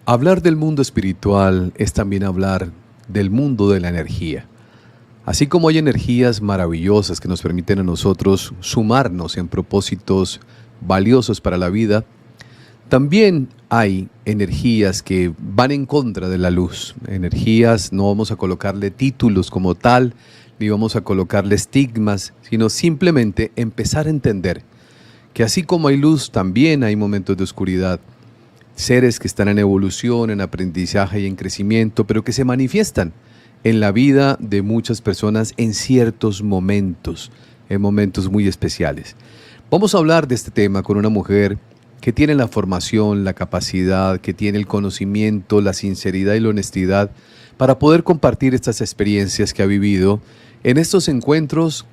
Hablar del mundo espiritual es también hablar del mundo de la energía. Así como hay energías maravillosas que nos permiten a nosotros sumarnos en propósitos valiosos para la vida, también hay energías que van en contra de la luz. Energías, no vamos a colocarle títulos como tal, ni vamos a colocarle estigmas, sino simplemente empezar a entender que así como hay luz, también hay momentos de oscuridad. Seres que están en evolución, en aprendizaje y en crecimiento, pero que se manifiestan en la vida de muchas personas en ciertos momentos, en momentos muy especiales. Vamos a hablar de este tema con una mujer que tiene la formación, la capacidad, que tiene el conocimiento, la sinceridad y la honestidad para poder compartir estas experiencias que ha vivido en estos encuentros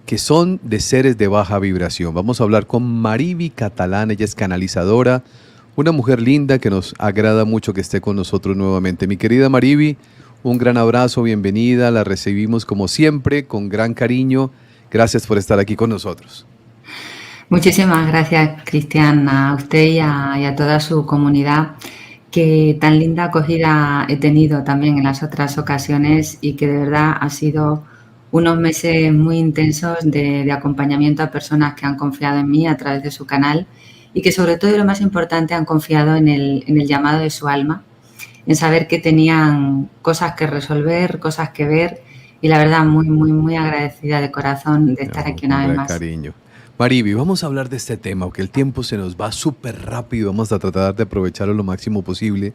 que son de seres de baja vibración. Vamos a hablar con Mariby Catalán, ella es canalizadora, una mujer linda que nos agrada mucho que esté con nosotros nuevamente. Mi querida Mariby, un gran abrazo, bienvenida, la recibimos como siempre, con gran cariño. Gracias por estar aquí con nosotros. Muchísimas gracias, Cristian, a usted y a toda su comunidad, que tan linda acogida he tenido también en las otras ocasiones y que de verdad ha sido unos meses muy intensos de acompañamiento a personas que han confiado en mí a través de su canal y que sobre todo y lo más importante han confiado en el llamado de su alma, en saber que tenían cosas que resolver, cosas que ver y la verdad muy agradecida de corazón de estar aquí una vez más. Cariño. Mariby, vamos a hablar de este tema, porque el tiempo se nos va súper rápido, vamos a tratar de aprovecharlo lo máximo posible.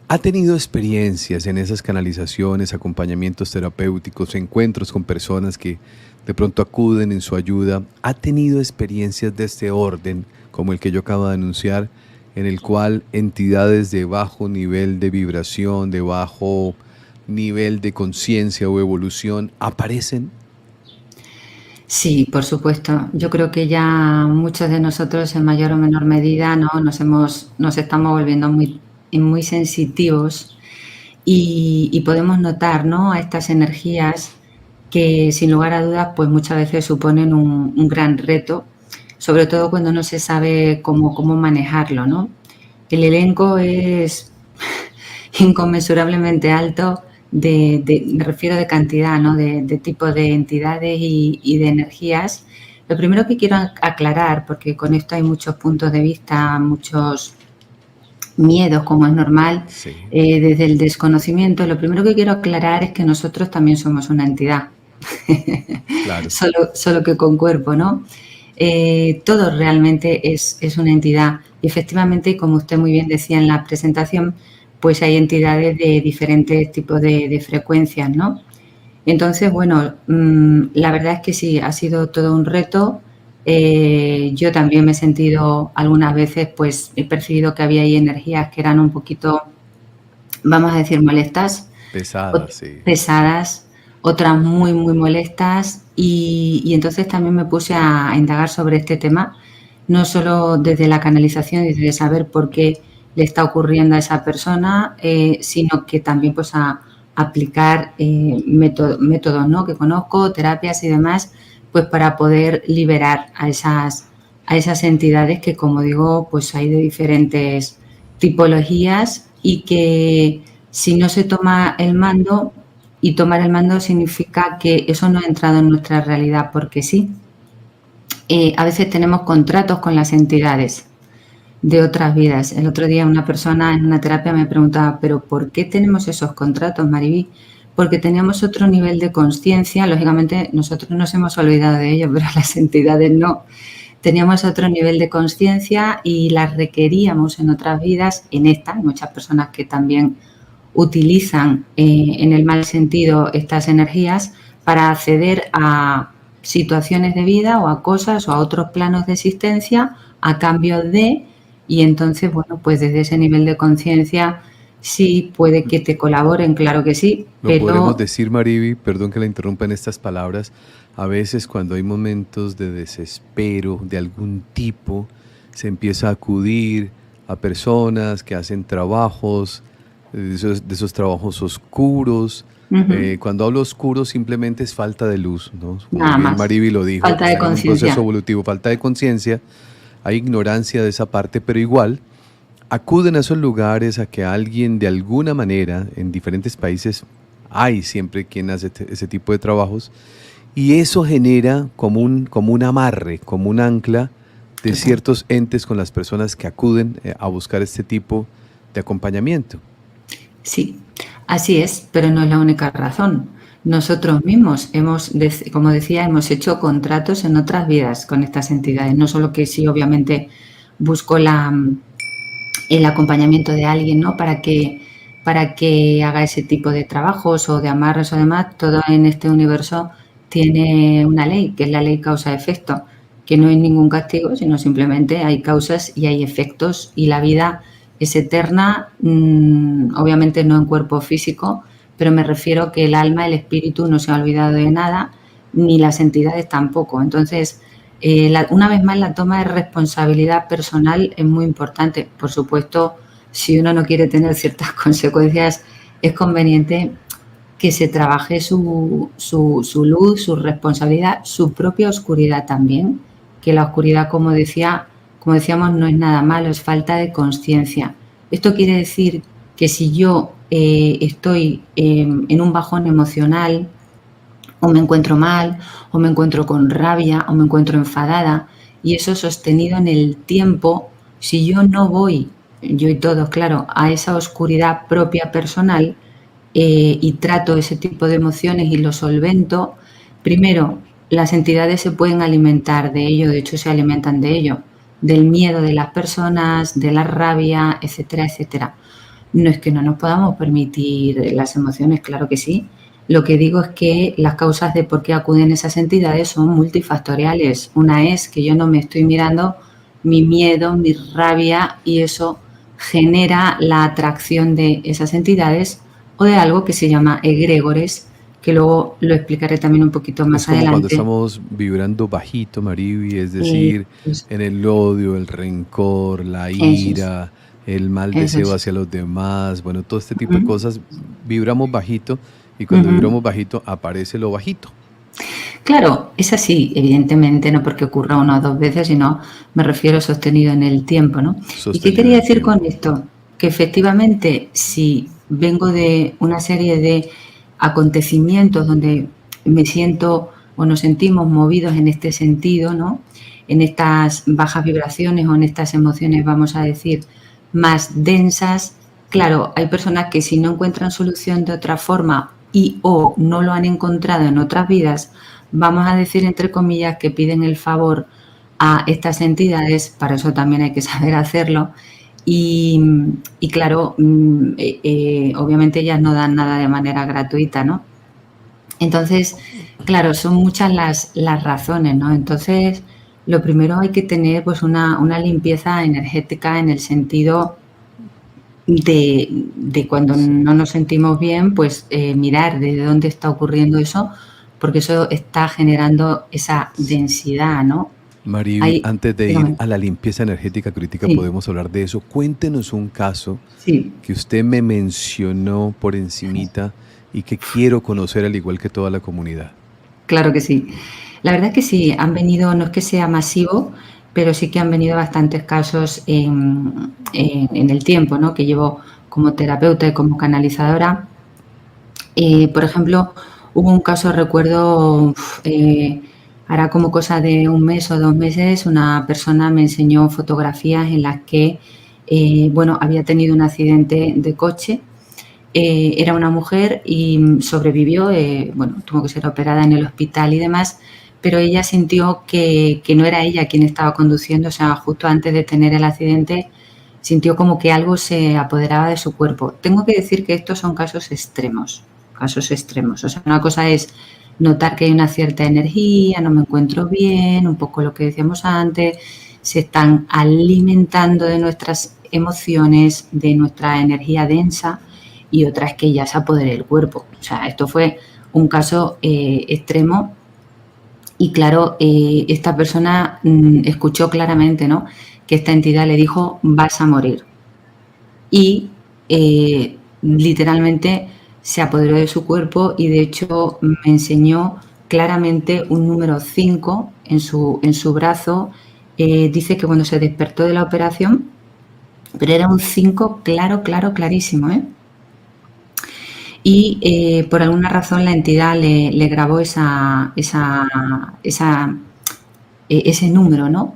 ¿Ha tenido experiencias en esas canalizaciones, acompañamientos terapéuticos, encuentros con personas que de pronto acuden en su ayuda? ¿Ha tenido experiencias de este orden, como el que yo acabo de anunciar, en el cual entidades de bajo nivel de vibración, de bajo nivel de conciencia o evolución aparecen? Sí, por supuesto. Yo creo que ya muchos de nosotros en mayor o menor medida, ¿no? Nos estamos volviendo muy sensitivos y podemos notar, ¿no? A estas energías que sin lugar a dudas pues muchas veces suponen un gran reto, sobre todo cuando no se sabe cómo manejarlo, ¿no? El elenco es inconmensurablemente alto me refiero de cantidad, ¿no? De tipo de entidades y de energías. Lo primero que quiero aclarar, porque con esto hay muchos puntos de vista, muchos miedos, como es normal, Sí. Desde el desconocimiento, lo primero que quiero aclarar es que nosotros también somos una entidad, Claro. solo que con cuerpo, ¿no? Todo realmente es una entidad y efectivamente, como usted muy bien decía en la presentación, pues hay entidades de diferentes tipos de frecuencias, ¿no? Entonces, bueno, la verdad es que sí, ha sido todo un reto. Yo también me he sentido algunas veces, pues he percibido que había ahí energías que eran un poquito, vamos a decir, molestas, Pesadas, sí. pesadas, otras muy molestas y entonces también me puse a indagar sobre este tema, no solo desde la canalización, desde saber por qué le está ocurriendo a esa persona, sino que también pues a aplicar métodos, ¿no? Que conozco, terapias y demás, pues para poder liberar a esas entidades que, como digo, pues hay de diferentes tipologías y que si no se toma el mando, y tomar el mando significa que eso no ha entrado en nuestra realidad porque sí. A veces tenemos contratos con las entidades de otras vidas. El otro día una persona en una terapia me preguntaba, ¿pero por qué tenemos esos contratos, Mariby? Porque teníamos otro nivel de conciencia, lógicamente nosotros nos hemos olvidado de ello, pero las entidades no. Teníamos otro nivel de conciencia y las requeríamos en otras vidas, en esta, hay muchas personas que también utilizan en el mal sentido estas energías para acceder a situaciones de vida o a cosas o a otros planos de existencia a cambio de, y entonces, bueno, pues desde ese nivel de conciencia sí puede que te colaboren, claro que sí, Lo podremos decir, Mariby, perdón que la interrumpa en estas palabras, a veces cuando hay momentos de desespero de algún tipo, se empieza a acudir a personas que hacen trabajos, de esos trabajos oscuros. Cuando hablo oscuro simplemente es falta de luz, ¿no? Como Nada bien más. Mariby lo dijo, Falta de están en un conciencia. proceso evolutivo, falta de conciencia, hay ignorancia de esa parte, pero igual acuden a esos lugares a que alguien de alguna manera, en diferentes países hay siempre quien hace ese tipo de trabajos, y eso genera como un amarre, como un ancla de Total. ciertos entes con las personas que acuden a buscar este tipo de acompañamiento. Sí, así es, pero no es la única razón. Nosotros mismos como decía, hemos hecho contratos en otras vidas con estas entidades. No solo que sí, obviamente, busco el acompañamiento de alguien, ¿no? Para que haga ese tipo de trabajos o de amarres o demás, todo en este universo tiene una ley, que es la ley causa-efecto, que no es ningún castigo, sino simplemente hay causas y hay efectos, y la vida es eterna, obviamente no en cuerpo físico, pero me refiero que el alma, el espíritu no se ha olvidado de nada, ni las entidades tampoco. Entonces, una vez más, la toma de responsabilidad personal es muy importante. Por supuesto, si uno no quiere tener ciertas consecuencias, es conveniente que se trabaje su luz, su responsabilidad, su propia oscuridad también, que la oscuridad, como decíamos, no es nada malo, es falta de conciencia. Esto quiere decir que si yo estoy en un bajón emocional, o me encuentro mal, o me encuentro con rabia, o me encuentro enfadada, y eso sostenido en el tiempo, si yo no voy, yo y todos, claro, a esa oscuridad propia personal, y trato ese tipo de emociones y lo solvento, primero, las entidades se pueden alimentar de ello, de hecho se alimentan de ello, del miedo de las personas, de la rabia, etcétera, etcétera. No es que no nos podamos permitir las emociones, claro que sí. Lo que digo es que las causas de por qué acuden esas entidades son multifactoriales. Una es que yo no me estoy mirando mi miedo, mi rabia, y eso genera la atracción de esas entidades o de algo que se llama egregores, que luego lo explicaré también un poquito Es más como cuando adelante. estamos vibrando bajito, Mariby, es Eh, decir, pues, en el odio, el rencor, la eso es, ira, el mal eso deseo es. hacia los demás, bueno, todo este tipo de Ujú, cosas, vibramos bajito y cuando ujú. vibramos bajito aparece lo bajito, Claro, es así, evidentemente, no porque ocurra una o dos veces, sino me refiero sostenido en el tiempo, ¿no? ¿Y qué sostenido en quería el decir con tiempo. esto? Que efectivamente, si vengo de una serie de acontecimientos donde me siento o nos sentimos movidos en este sentido, ¿no? En estas bajas vibraciones o en estas emociones, vamos a decir, más densas, claro, hay personas que si no encuentran solución de otra forma y o no lo han encontrado en otras vidas, vamos a decir, entre comillas, que piden el favor a estas entidades, para eso también hay que saber hacerlo, y, y claro, obviamente ellas no dan nada de manera gratuita, ¿no? Entonces, claro, son muchas las razones, ¿no? Entonces, lo primero hay que tener pues una limpieza energética en el sentido de cuando no nos sentimos bien, pues mirar de dónde está ocurriendo eso, porque eso está generando esa densidad, ¿no? Mariby, Hay, antes de ir dígame, a la limpieza energética crítica, sí, podemos hablar de eso. Cuéntenos un caso sí, que usted me mencionó por encimita y que quiero conocer al igual que toda la comunidad. claro que sí. La verdad es que sí, han venido, no es que sea masivo, pero sí que han venido bastantes casos en el tiempo, ¿no? Que llevo como terapeuta y como canalizadora. Por ejemplo, hubo un caso, recuerdo, hará como cosa de un mes o 2 meses, una persona me enseñó fotografías en las que, bueno, había tenido un accidente de coche. Era una mujer y sobrevivió, bueno, tuvo que ser operada en el hospital y demás, pero ella sintió que no era ella quien estaba conduciendo, o sea, justo antes de tener el accidente sintió como que algo se apoderaba de su cuerpo. Tengo que decir que estos son casos extremos, casos extremos. O sea, una cosa es notar que hay una cierta energía, no me encuentro bien, un poco lo que decíamos antes, se están alimentando de nuestras emociones, de nuestra energía densa, y otra es que ya se apodere el cuerpo. O sea, esto fue un caso extremo y claro, esta persona escuchó claramente, ¿no? Que esta entidad le dijo, vas a morir. Y literalmente se apoderó de su cuerpo y de hecho me enseñó claramente un número 5 en su brazo. Dice que cuando se despertó de la operación, pero era un 5 claro, claro, clarísimo, ¿eh? Y por alguna razón la entidad le grabó ese número, ¿no?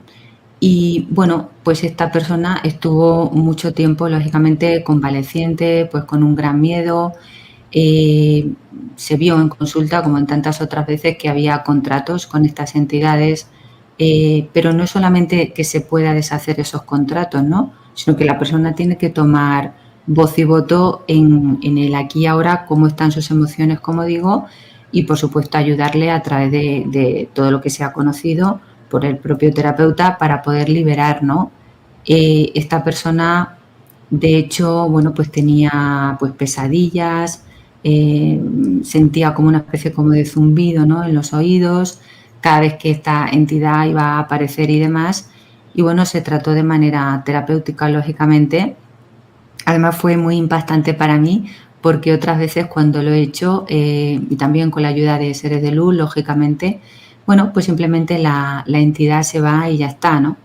Y bueno, pues esta persona estuvo mucho tiempo, lógicamente, convaleciente, pues con un gran miedo. Se vio en consulta, como en tantas otras veces, que había contratos con estas entidades, pero no es solamente que se pueda deshacer esos contratos, ¿no? Sino que la persona tiene que tomar voz y voto en el aquí y ahora, cómo están sus emociones, como digo, y por supuesto ayudarle a través de todo lo que se ha conocido por el propio terapeuta para poder liberar, ¿no? Esta persona, de hecho, bueno, pues tenía pues pesadillas, sentía como una especie como de zumbido, ¿no? En los oídos, cada vez que esta entidad iba a aparecer y demás. Y bueno, se trató de manera terapéutica, lógicamente. Además fue muy impactante para mí porque otras veces cuando lo he hecho, y también con la ayuda de seres de luz, lógicamente, bueno, pues simplemente la entidad se va y ya está, ¿no?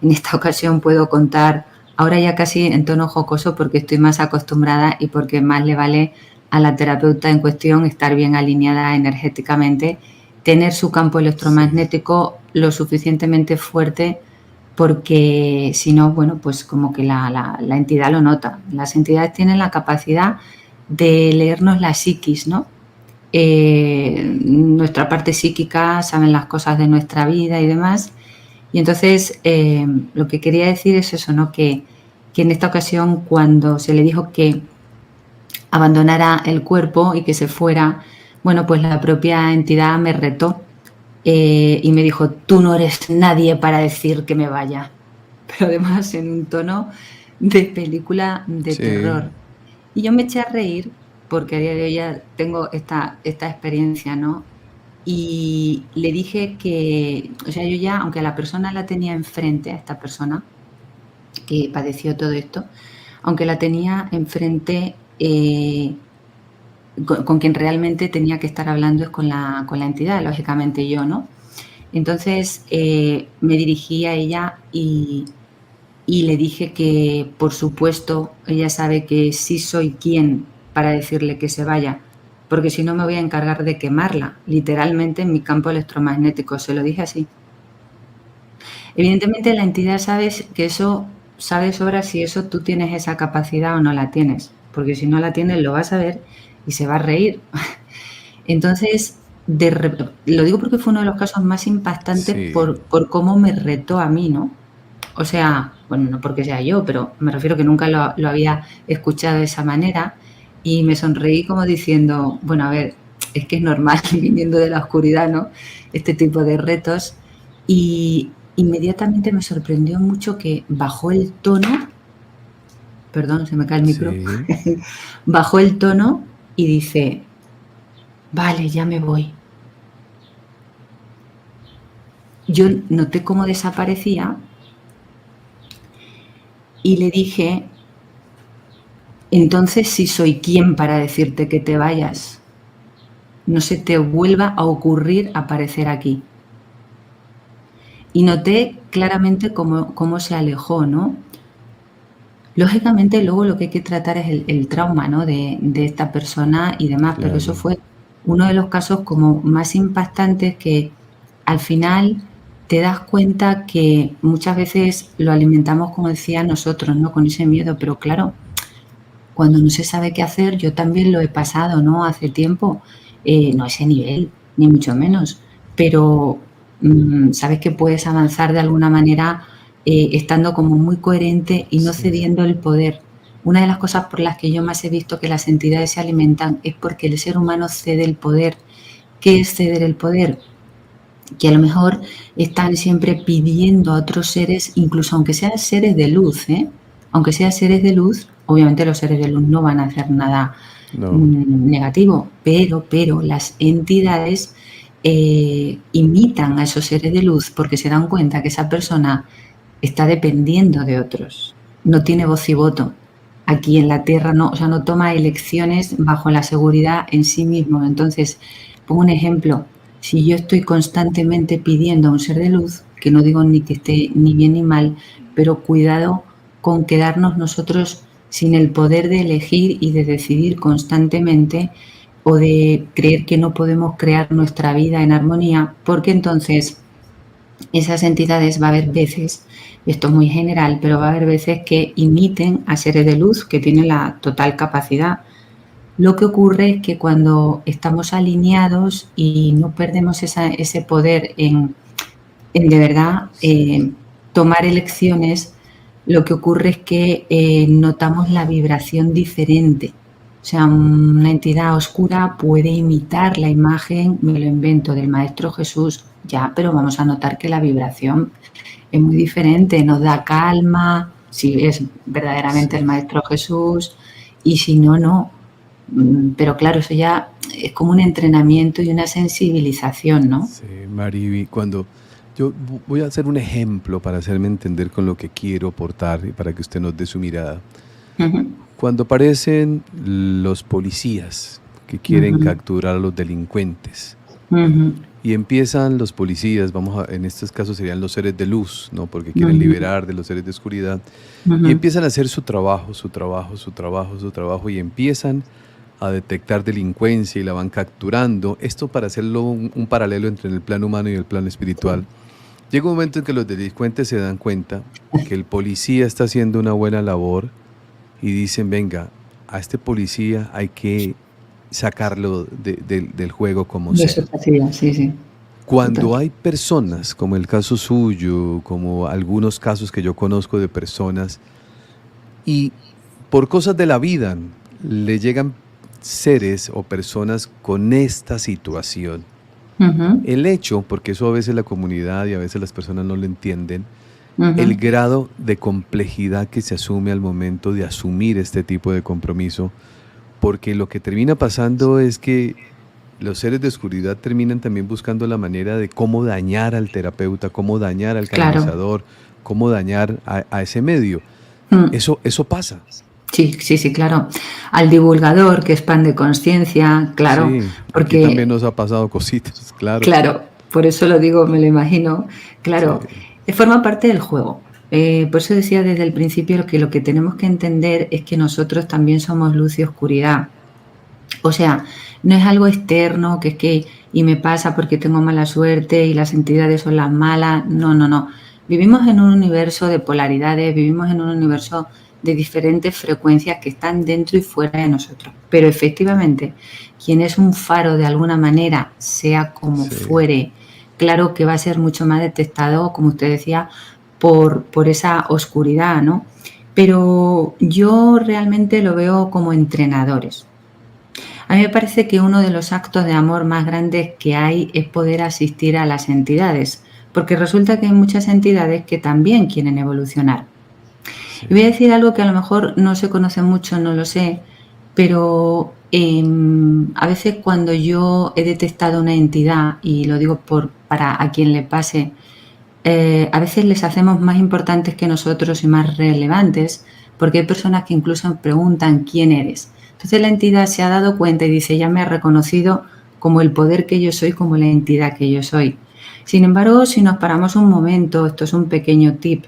En esta ocasión puedo contar, ahora ya casi en tono jocoso porque estoy más acostumbrada y porque más le vale a la terapeuta en cuestión estar bien alineada energéticamente, tener su campo Sí. electromagnético lo suficientemente fuerte porque si no, bueno, pues como que la entidad lo nota. Las entidades tienen la capacidad de leernos la psiquis, ¿no? Nuestra parte psíquica, saben las cosas de nuestra vida y demás. Y entonces, lo que quería decir es eso, ¿no? Que en esta ocasión, cuando se le dijo que abandonara el cuerpo y que se fuera, bueno, pues la propia entidad me retó y me dijo, tú no eres nadie para decir que me vaya. Pero además en un tono de película de Sí. terror. Y yo me eché a reír porque a día de hoy ya tengo esta experiencia, ¿no? Y le dije que, o sea, yo ya, aunque a la persona la tenía enfrente, a esta persona que padeció todo esto, aunque la tenía enfrente, con quien realmente tenía que estar hablando es con la entidad, lógicamente yo, ¿no? Entonces me dirigí a ella y le dije que, por supuesto, ella sabe que sí soy quien para decirle que se vaya, porque si no me voy a encargar de quemarla, literalmente en mi campo electromagnético, se lo dije así. Evidentemente la entidad sabe que eso, sabe de sobra si eso tú tienes esa capacidad o no la tienes, porque si no la tienes lo vas a ver y se va a reír. Entonces, lo digo porque fue uno de los casos más impactantes Sí. por cómo me retó a mí, ¿no? O sea, bueno, no porque sea yo, pero me refiero que nunca lo había escuchado de esa manera y me sonreí como diciendo, bueno, a ver, es que es normal viniendo de la oscuridad, ¿no? Este tipo de retos. Y inmediatamente me sorprendió mucho que bajó el tono, perdón, se me cae el micro, Sí. bajó el tono y dice, vale, ya me voy. Yo noté cómo desaparecía y le dije, entonces sí soy quien para decirte que te vayas. No se te vuelva a ocurrir aparecer aquí. Y noté claramente cómo se alejó, ¿no? Lógicamente, luego lo que hay que tratar es el trauma, ¿no? De esta persona y demás, pero eso Claro. fue uno de los casos como más impactantes que al final te das cuenta que muchas veces lo alimentamos, como decía, nosotros, ¿no? Con ese miedo, pero claro, cuando no se sabe qué hacer, yo también lo he pasado, ¿no? Hace tiempo, no a ese nivel, ni mucho menos, pero sabes que puedes avanzar de alguna manera estando como muy coherente y no Sí. cediendo el poder. Una de las cosas por las que yo más he visto que las entidades se alimentan es porque el ser humano cede el poder. ¿Qué es ceder el poder? Que a lo mejor están siempre pidiendo a otros seres, incluso aunque sean seres de luz, aunque sean seres de luz, obviamente los seres de luz no van a hacer nada No. negativo, pero las entidades imitan a esos seres de luz porque se dan cuenta que esa persona está dependiendo de otros, no tiene voz y voto. Aquí en la Tierra no, o sea, no toma elecciones bajo la seguridad en sí mismo. Entonces, pongo un ejemplo. Si yo estoy constantemente pidiendo a un ser de luz, que no digo ni que esté ni bien ni mal, pero cuidado con quedarnos nosotros sin el poder de elegir y de decidir constantemente, o de creer que no podemos crear nuestra vida en armonía, porque entonces esas entidades va a haber veces, esto es muy general, pero va a haber veces que imiten a seres de luz que tienen la total capacidad. Lo que ocurre es que cuando estamos alineados y no perdemos ese poder en de verdad Sí, tomar elecciones, lo que ocurre es que notamos la vibración diferente. O sea, una entidad oscura puede imitar la imagen, me lo invento, del Maestro Jesús, ya, pero vamos a notar que la vibración es muy diferente, nos da calma, si es verdaderamente el sí, Maestro Jesús, y si no, no. Pero claro, eso ya es como un entrenamiento y una sensibilización, ¿no? sí, Mariby, cuando voy a hacer un ejemplo para hacerme entender con lo que quiero aportar y para que usted nos dé su mirada. Ujú, Cuando aparecen los policías que quieren ujú, capturar a los delincuentes ujú, y empiezan los policías, en estos casos serían los seres de luz, ¿no? Porque quieren ujú, liberar de los seres de oscuridad, y ujú. empiezan a hacer su trabajo, su trabajo, su trabajo, su trabajo, y empiezan a detectar delincuencia y la van capturando. Esto para hacerlo un paralelo entre el plano humano y el plano espiritual. Llega un momento en que los delincuentes se dan cuenta que el policía está haciendo una buena labor y dicen, venga, a este policía hay que sacarlo del juego como De su sea. capacidad, sí, sí, total. Cuando hay personas, como el caso suyo, como algunos casos que yo conozco de personas, y por cosas de la vida le llegan seres o personas con esta situación, Ujú, el hecho, porque eso a veces la comunidad y a veces las personas no lo entienden, el ujú. grado de complejidad que se asume al momento de asumir este tipo de compromiso, porque lo que termina pasando es que los seres de oscuridad terminan también buscando la manera de cómo dañar al terapeuta, cómo dañar al Claro. canalizador, cómo dañar a ese medio. Mm. Eso pasa. Sí, sí, sí, claro. Al divulgador que expande conciencia, claro, Sí, aquí también porque nos ha pasado cositas, claro. claro, por eso lo digo, me lo imagino. Sí, Claro, forma parte del juego. Por eso decía desde el principio que lo que tenemos que entender es que nosotros también somos luz y oscuridad. O sea, no es algo externo, que es que y me pasa porque tengo mala suerte y las entidades son las malas. No, no, no. Vivimos en un universo de polaridades, vivimos en un universo de diferentes frecuencias que están dentro y fuera de nosotros. Pero efectivamente, quien es un faro de alguna manera, sea como sí, fuere, claro que va a ser mucho más detectado, como usted decía, por esa oscuridad, ¿no? Pero yo realmente lo veo como entrenadores. A mí me parece que uno de los actos de amor más grandes que hay es poder asistir a las entidades, porque resulta que hay muchas entidades que también quieren evolucionar. sí, Y voy a decir algo que a lo mejor no se conoce mucho, no lo sé, pero a veces cuando yo he detectado una entidad, y lo digo para a quien le pase, a veces les hacemos más importantes que nosotros y más relevantes, porque hay personas que incluso preguntan quién eres. Entonces la entidad se ha dado cuenta y dice, ya me ha reconocido como el poder que yo soy, como la entidad que yo soy. Sin embargo, si nos paramos un momento, esto es un pequeño tip,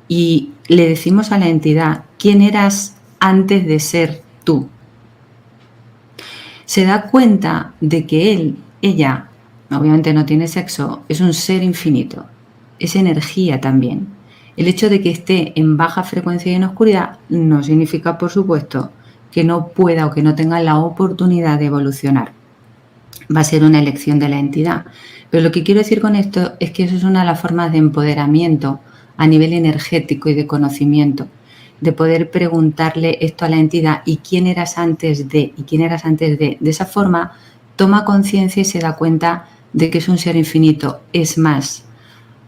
y le decimos a la entidad, ¿quién eras antes de ser tú? Se da cuenta de que ella, obviamente no tiene sexo, es un ser infinito, es energía también. El hecho de que esté en baja frecuencia y en oscuridad no significa, por supuesto, que no pueda o que no tenga la oportunidad de evolucionar. Va a ser una elección de la entidad. Pero lo que quiero decir con esto es que eso es una de las formas de empoderamiento a nivel energético y de conocimiento, de poder preguntarle esto a la entidad y quién eras antes de, y quién eras antes de. De esa forma, toma conciencia y se da cuenta de que es un ser infinito. Es más,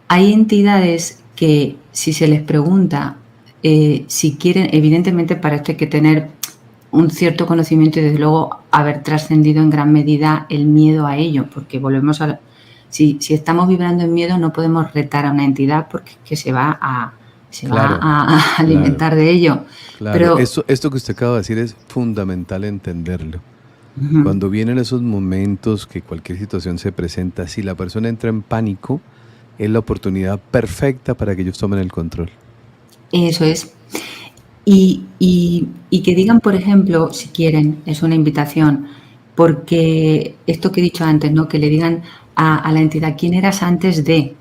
hay entidades que si se les pregunta si quieren, evidentemente para esto hay que tener un cierto conocimiento y desde luego haber trascendido en gran medida el miedo a ello, porque volvemos a... Si estamos vibrando en miedo no podemos retar a una entidad porque es que se va claro, a claro, alimentar de ello. claro. Pero Esto que usted acaba de decir es fundamental entenderlo. ujú, Cuando vienen esos momentos que cualquier situación se presenta, si la persona entra en pánico, es la oportunidad perfecta para que ellos tomen el control. Eso es. Y que digan, por ejemplo, si quieren, es una invitación, porque esto que he dicho antes, ¿no? Que le digan a la entidad quién eras antes de.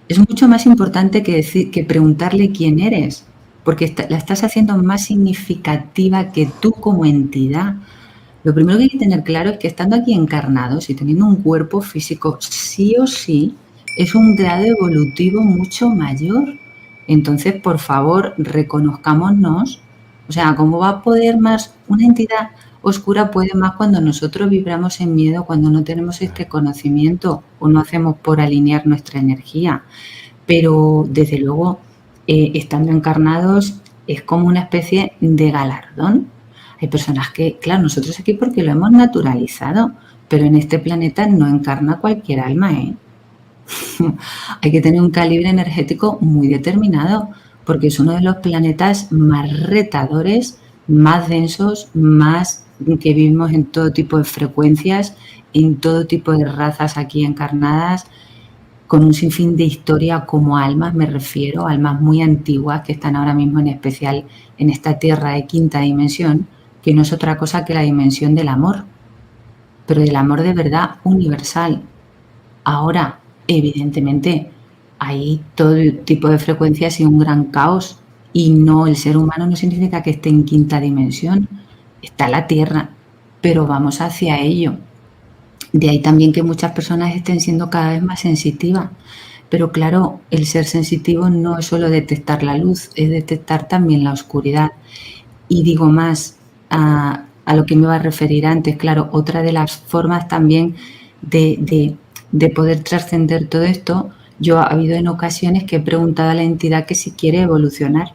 Es mucho más importante que preguntarle quién eres, porque la estás haciendo más significativa que tú como entidad. Lo primero que hay que tener claro es que estando aquí encarnados y teniendo un cuerpo físico, sí o sí, es un grado evolutivo mucho mayor. Entonces, por favor, reconozcámonos. O sea, ¿cómo va a poder más una entidad oscura? Puede más cuando nosotros vibramos en miedo, cuando no tenemos este conocimiento o no hacemos por alinear nuestra energía. Pero desde luego, estando encarnados, es como una especie de galardón. Hay personas que, claro, nosotros aquí porque lo hemos naturalizado, pero en este planeta no encarna cualquier alma, ¿eh? Hay que tener un calibre energético muy determinado, porque es uno de los planetas más retadores, más densos, más que vivimos en todo tipo de frecuencias, en todo tipo de razas aquí encarnadas, con un sinfín de historia como almas, me refiero, almas muy antiguas que están ahora mismo en especial en esta tierra de quinta dimensión, que no es otra cosa que la dimensión del amor, pero del amor de verdad universal. Ahora, evidentemente, hay todo tipo de frecuencias y un gran caos, y no, el ser humano no significa que esté en quinta dimensión, está la Tierra, pero vamos hacia ello. De ahí también que muchas personas estén siendo cada vez más sensitivas. Pero claro, el ser sensitivo no es solo detectar la luz, es detectar también la oscuridad. Y digo más a lo que me iba a referir antes, claro, otra de las formas también de poder trascender todo esto, yo ha habido en ocasiones que he preguntado a la entidad que si quiere evolucionar.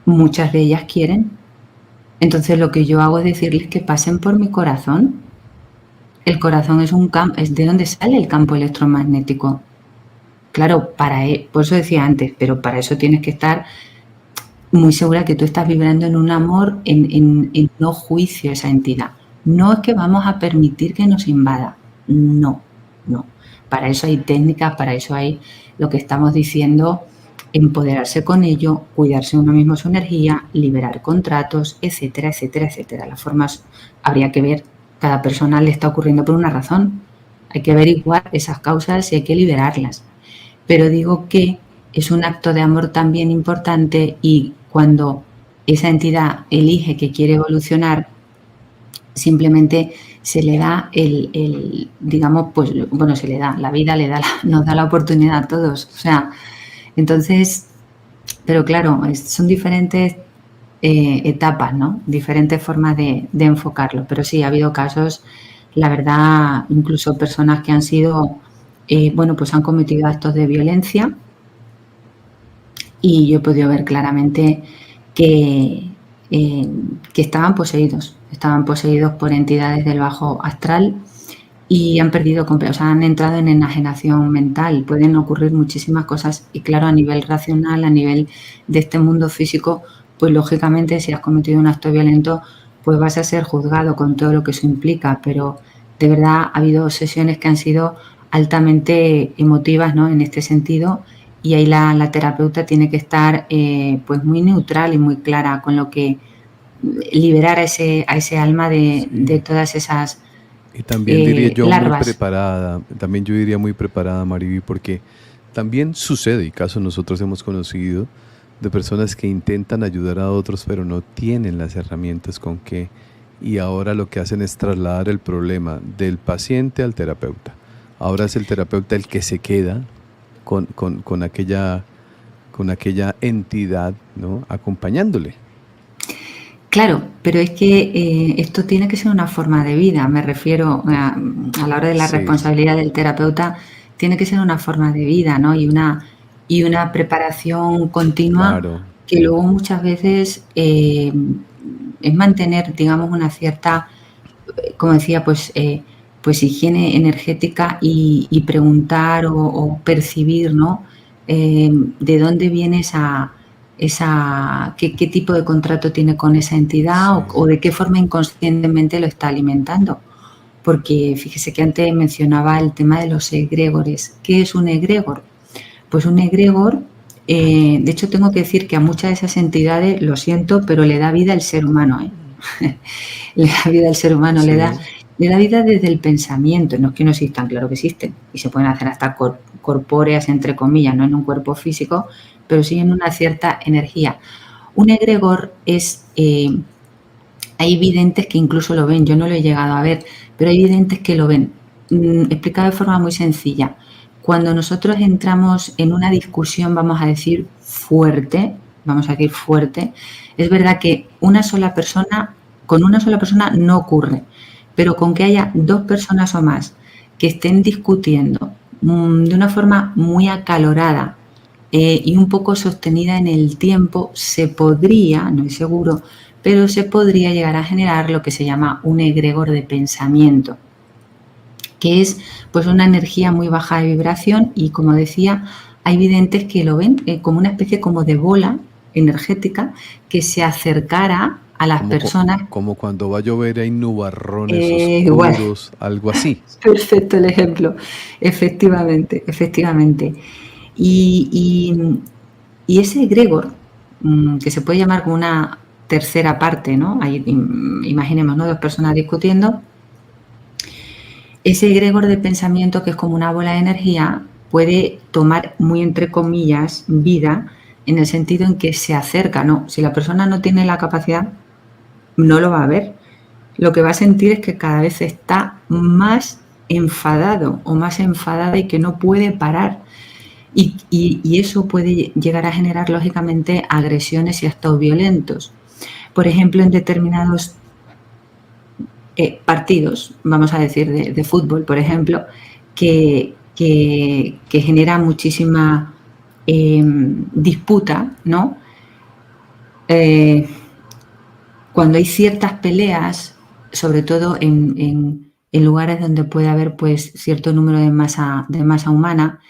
Muchas de ellas quieren. Entonces lo que yo hago es decirles que pasen por mi corazón. El corazón es un campo, es de donde sale el campo electromagnético. Claro, por eso decía antes, pero para eso tienes que estar muy segura que tú estás vibrando en un amor, en no juicio a esa entidad. No es que vamos a permitir que nos invada. No, no. Para eso hay técnicas, para eso hay lo que estamos diciendo, empoderarse con ello, cuidarse uno mismo su energía, liberar contratos, etcétera, etcétera, etcétera. Las formas habría que ver, cada persona le está ocurriendo por una razón. Hay que averiguar esas causas y hay que liberarlas. Pero digo que es un acto de amor también importante, y cuando esa entidad elige que quiere evolucionar, simplemente se le da digamos, pues, bueno, se le da, la vida nos da la oportunidad a todos. O sea, entonces, pero claro, son diferentes etapas, ¿no? Diferentes formas de enfocarlo. Pero sí, ha habido casos, la verdad, incluso personas que han sido, bueno, pues han cometido actos de violencia, y yo he podido ver claramente que estaban poseídos por entidades del bajo astral y han perdido, o sea, han entrado en enajenación mental. Pueden ocurrir muchísimas cosas y claro, a nivel racional, a nivel de este mundo físico, pues lógicamente si has cometido un acto violento, pues vas a ser juzgado con todo lo que eso implica, pero de verdad ha habido sesiones que han sido altamente emotivas, ¿no? En este sentido, y ahí la terapeuta tiene que estar pues muy neutral y muy clara con lo que liberar a ese alma de todas esas Y también diría yo muy larvas. preparada, también yo diría muy preparada, Mariby, porque también sucede, y caso nosotros hemos conocido, de personas que intentan ayudar a otros, pero no tienen las herramientas con que, y ahora lo que hacen es trasladar el problema del paciente al terapeuta. Ahora es el terapeuta el que se queda con aquella entidad, ¿no? Acompañándole. Claro, pero es que esto tiene que ser una forma de vida, me refiero a la hora de la Sí. responsabilidad del terapeuta, tiene que ser una forma de vida, ¿no? Y una preparación continua, Claro. que luego muchas veces es mantener, digamos, una cierta, como decía, pues higiene energética, y preguntar o percibir, ¿no? De dónde viene qué tipo de contrato tiene con esa entidad, Sí. o de qué forma inconscientemente lo está alimentando. Porque fíjese que antes mencionaba el tema de los egregores. ¿Qué es un egregor? Pues un egregor De hecho, tengo que decir que a muchas de esas entidades, lo siento, pero le da vida el ser humano, ¿eh? Le da vida al ser humano, Sí. le da vida desde el pensamiento. No es que no existan, claro que existen. Y se pueden hacer hasta corpóreas, entre comillas, no en un cuerpo físico, pero sí en una cierta energía. Un egregor es... hay videntes que incluso lo ven, yo no lo he llegado a ver, pero hay videntes que lo ven. Explicado de forma muy sencilla. Cuando nosotros entramos en una discusión, vamos a decir fuerte, es verdad que con una sola persona no ocurre, pero con que haya dos personas o más que estén discutiendo de una forma muy acalorada y un poco sostenida en el tiempo, se podría, no es seguro, pero se podría llegar a generar lo que se llama un egregor de pensamiento, que es pues una energía muy baja de vibración y, como decía, hay videntes que lo ven como una especie como de bola energética que se acercara a las personas. Como cuando va a llover hay nubarrones Igual. oscuros, algo así. Perfecto el ejemplo, efectivamente. Y ese egregor, que se puede llamar como una tercera parte, ¿no? Imaginemos, ¿no? Dos personas discutiendo. Ese egregor de pensamiento, que es como una bola de energía, puede tomar, muy entre comillas, vida, en el sentido en que se acerca, ¿no? Si la persona no tiene la capacidad, no lo va a ver. Lo que va a sentir es que cada vez está más enfadado o más enfadada y que no puede parar. Y eso puede llegar a generar, lógicamente, agresiones y actos violentos. Por ejemplo, en determinados partidos, vamos a decir, de fútbol, por ejemplo, que genera muchísima disputa, ¿no? Cuando hay ciertas peleas, sobre todo en lugares donde puede haber pues cierto número de masa humana,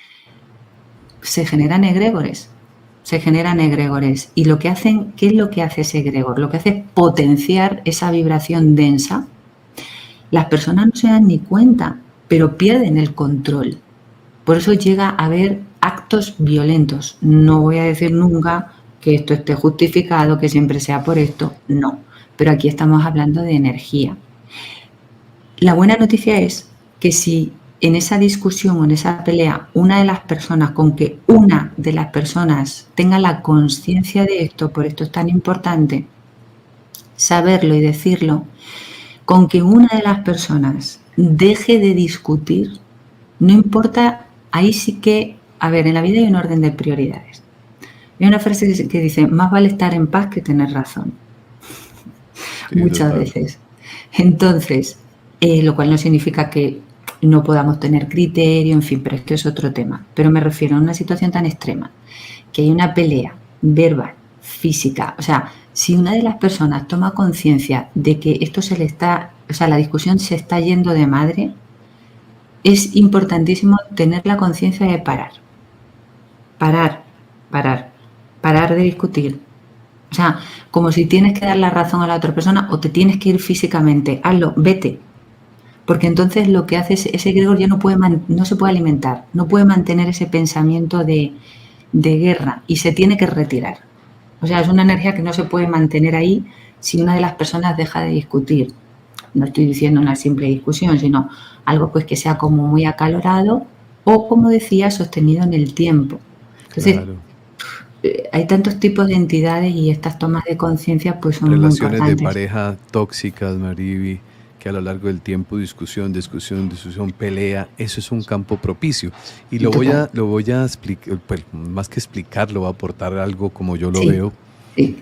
se generan egregores. Y lo que hacen, ¿qué es lo que hace ese egregor? Lo que hace es potenciar esa vibración densa. Las personas no se dan ni cuenta, pero pierden el control. Por eso llega a haber actos violentos. No voy a decir nunca que esto esté justificado, que siempre sea por esto, no. Pero aquí estamos hablando de energía. La buena noticia es que si en esa discusión o en esa pelea, con que una de las personas tenga la conciencia de esto, por esto es tan importante saberlo y decirlo, con que una de las personas deje de discutir, no importa, ahí sí que, a ver, en la vida hay un orden de prioridades. Hay una frase que dice, más vale estar en paz que tener razón. Sí, muchas veces. Entonces, lo cual no significa que no podamos tener criterio, en fin, pero esto es otro tema. Pero me refiero a una situación tan extrema, que hay una pelea verbal, física, o sea, si una de las personas toma conciencia de que esto la discusión se está yendo de madre, es importantísimo tener la conciencia de parar de discutir. O sea, como si tienes que dar la razón a la otra persona o te tienes que ir físicamente, hazlo, vete. Porque entonces lo que hace es, ese egregor ya no se puede alimentar, no puede mantener ese pensamiento de guerra y se tiene que retirar. O sea, es una energía que no se puede mantener ahí si una de las personas deja de discutir. No estoy diciendo una simple discusión, sino algo pues que sea como muy acalorado o, como decía, sostenido en el tiempo. Entonces, claro, hay tantos tipos de entidades y estas tomas de conciencia pues son relaciones muy importantes. De pareja tóxicas, Mariby, que a lo largo del tiempo discusión, pelea, eso es un campo propicio. Y lo voy a explicar, pues, más que explicarlo, va a aportar algo como yo lo veo. Sí.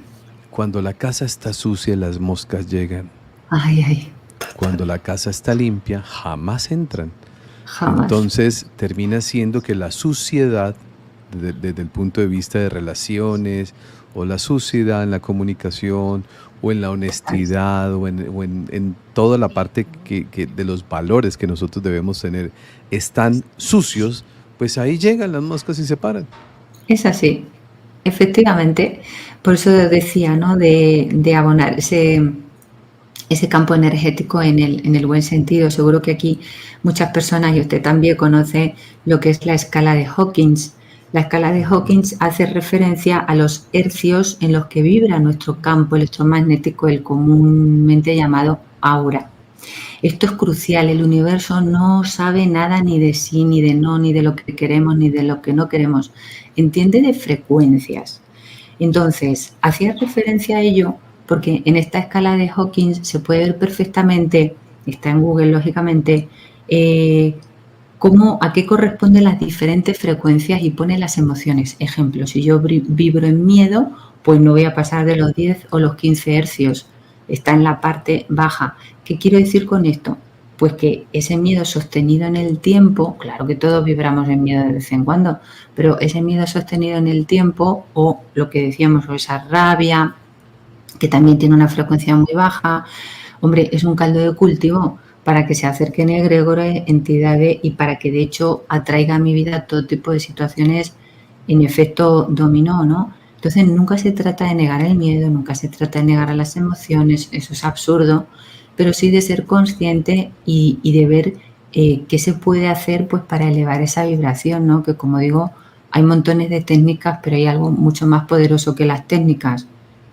Cuando la casa está sucia, las moscas llegan. Ay. Cuando la casa está limpia, jamás entran. Jamás. Entonces termina siendo que la suciedad, desde el punto de vista de relaciones, o la suciedad en la comunicación, o en la honestidad, o en toda la parte que de los valores que nosotros debemos tener, están sucios, pues ahí llegan las moscas y se paran. Es así, efectivamente. Por eso decía, ¿no? De abonar ese campo energético en el buen sentido. Seguro que aquí muchas personas, y usted también conoce lo que es la escala de Hawkins, La escala de Hawkins hace referencia a los hercios en los que vibra nuestro campo electromagnético, el comúnmente llamado aura. Esto es crucial, el universo no sabe nada ni de sí, ni de no, ni de lo que queremos, ni de lo que no queremos. Entiende de frecuencias. Entonces, hacía referencia a ello porque en esta escala de Hawkins se puede ver perfectamente, está en Google lógicamente, a qué corresponden las diferentes frecuencias y pone las emociones. Ejemplo, si yo vibro en miedo, pues no voy a pasar de los 10 o los 15 hercios. Está en la parte baja. ¿Qué quiero decir con esto? Pues que ese miedo sostenido en el tiempo, claro que todos vibramos en miedo de vez en cuando, pero ese miedo sostenido en el tiempo, o lo que decíamos, o esa rabia, que también tiene una frecuencia muy baja, hombre, es un caldo de cultivo para que se acerquen egregores, entidades y para que de hecho atraiga a mi vida todo tipo de situaciones en efecto dominó, ¿no? Entonces nunca se trata de negar el miedo, nunca se trata de negar a las emociones, eso es absurdo, pero sí de ser consciente y de ver qué se puede hacer pues para elevar esa vibración, ¿no? Que como digo, hay montones de técnicas, pero hay algo mucho más poderoso que las técnicas,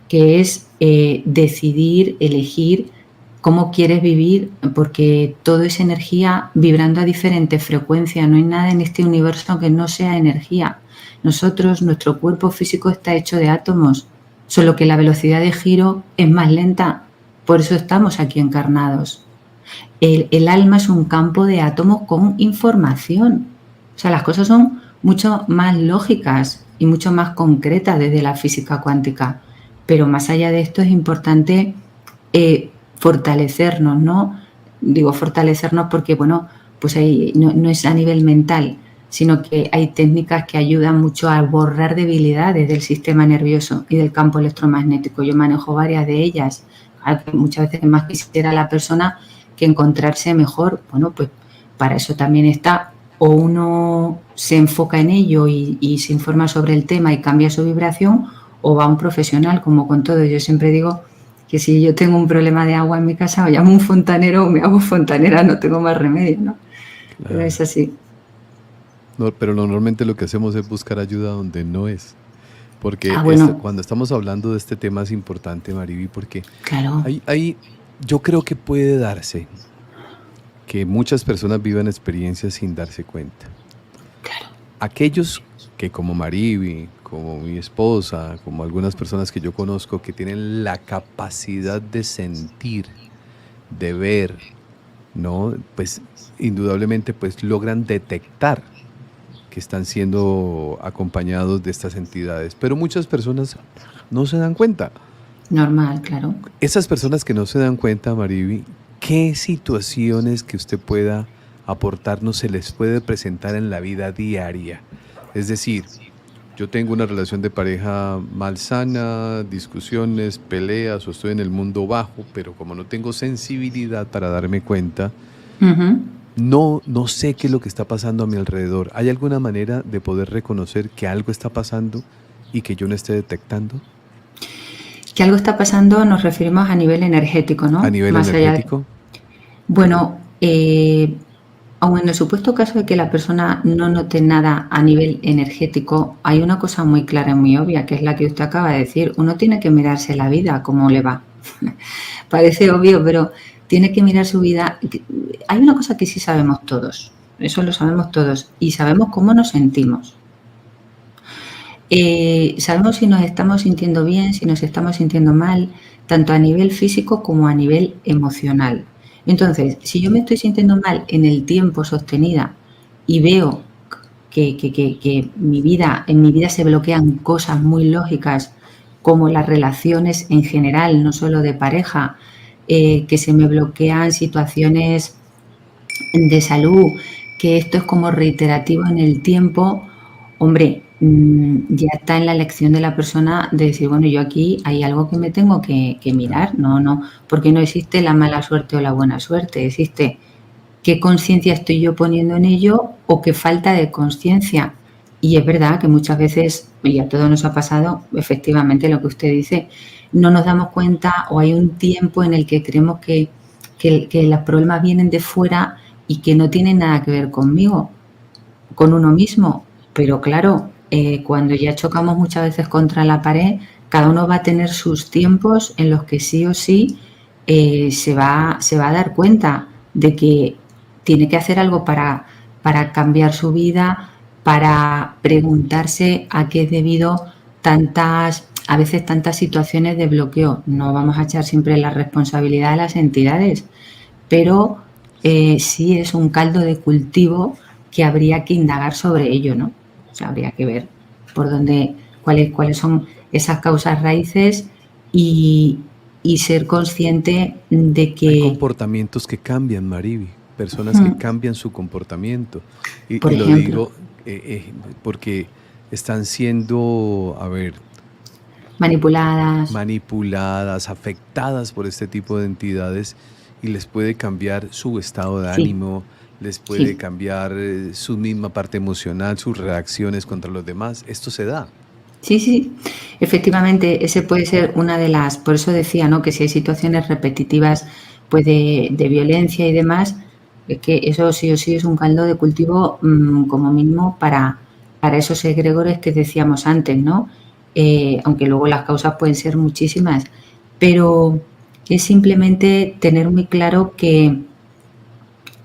que es decidir, elegir cómo quieres vivir, porque todo es energía vibrando a diferentes frecuencias. No hay nada en este universo que no sea energía. Nosotros, nuestro cuerpo físico está hecho de átomos, solo que la velocidad de giro es más lenta. Por eso estamos aquí encarnados. El alma es un campo de átomos con información. O sea, las cosas son mucho más lógicas y mucho más concretas desde la física cuántica. Pero más allá de esto es importante fortalecernos, ¿no? Digo fortalecernos porque, bueno, pues ahí no es a nivel mental, sino que hay técnicas que ayudan mucho a borrar debilidades del sistema nervioso y del campo electromagnético. Yo manejo varias de ellas. Muchas veces más quisiera la persona que encontrarse mejor. Bueno, pues para eso también está, o uno se enfoca en ello y se informa sobre el tema y cambia su vibración, o va a un profesional, como con todo. Yo siempre digo que si yo tengo un problema de agua en mi casa, o llamo a un fontanero o me hago fontanera, no tengo más remedio, ¿no? Claro. Pero es así. No, pero normalmente lo que hacemos es buscar ayuda donde no es. Porque cuando estamos hablando de este tema es importante, Mariby, porque claro. yo creo que puede darse que muchas personas vivan experiencias sin darse cuenta. Claro. Aquellos que como Mariby, como mi esposa, como algunas personas que yo conozco que tienen la capacidad de sentir, de ver, ¿no? Pues indudablemente pues logran detectar que están siendo acompañados de estas entidades, pero muchas personas no se dan cuenta. Normal, claro. Esas personas que no se dan cuenta, Mariby, ¿qué situaciones que usted pueda aportarnos se les puede presentar en la vida diaria? Es decir, yo tengo una relación de pareja malsana, discusiones, peleas, o estoy en el mundo bajo, pero como no tengo sensibilidad para darme cuenta, no sé qué es lo que está pasando a mi alrededor. ¿Hay alguna manera de poder reconocer que algo está pasando y que yo no esté detectando? Que algo está pasando nos referimos a nivel energético, ¿no? ¿A nivel energético? Bueno, aun en el supuesto caso de que la persona no note nada a nivel energético, hay una cosa muy clara y muy obvia, que es la que usted acaba de decir. Uno tiene que mirarse la vida, cómo le va. Parece obvio, pero tiene que mirar su vida. Hay una cosa que sí sabemos todos, eso lo sabemos todos, y sabemos cómo nos sentimos. Sabemos si nos estamos sintiendo bien, si nos estamos sintiendo mal, tanto a nivel físico como a nivel emocional. Entonces, si yo me estoy sintiendo mal en el tiempo sostenida y veo que en mi vida se bloquean cosas muy lógicas, como las relaciones en general, no solo de pareja, que se me bloquean situaciones de salud, que esto es como reiterativo en el tiempo, hombre, ya está en la elección de la persona de decir, bueno, yo aquí hay algo que me tengo que mirar, no, porque no existe la mala suerte o la buena suerte, existe qué conciencia estoy yo poniendo en ello o qué falta de conciencia. Y es verdad que muchas veces, y a todos nos ha pasado, efectivamente lo que usted dice, no nos damos cuenta o hay un tiempo en el que creemos que los problemas vienen de fuera y que no tienen nada que ver conmigo, con uno mismo. Pero claro, cuando ya chocamos muchas veces contra la pared, cada uno va a tener sus tiempos en los que sí o sí se va a dar cuenta de que tiene que hacer algo para cambiar su vida, para preguntarse a qué es debido a veces tantas situaciones de bloqueo. No vamos a echar siempre la responsabilidad a las entidades, pero sí es un caldo de cultivo que habría que indagar sobre ello, ¿no? O sea, habría que ver por dónde, cuáles son esas causas raíces y ser consciente de Hay que, comportamientos que cambian, Mariby, personas que cambian su comportamiento. por Y lo ejemplo, digo porque están siendo, a ver, manipuladas. manipuladas, afectadas por este tipo de entidades y les puede cambiar su estado de Sí, ánimo, les puede sí. cambiar su misma parte emocional, sus reacciones contra los demás. Esto se da. Sí, sí, efectivamente, ese puede ser una de las, por eso decía, ¿no? Que si hay situaciones repetitivas, pues de violencia y demás, es que eso sí o sí es un caldo de cultivo, como mínimo para esos egregores que decíamos antes, ¿no? Aunque luego las causas pueden ser muchísimas, pero es simplemente tener muy claro que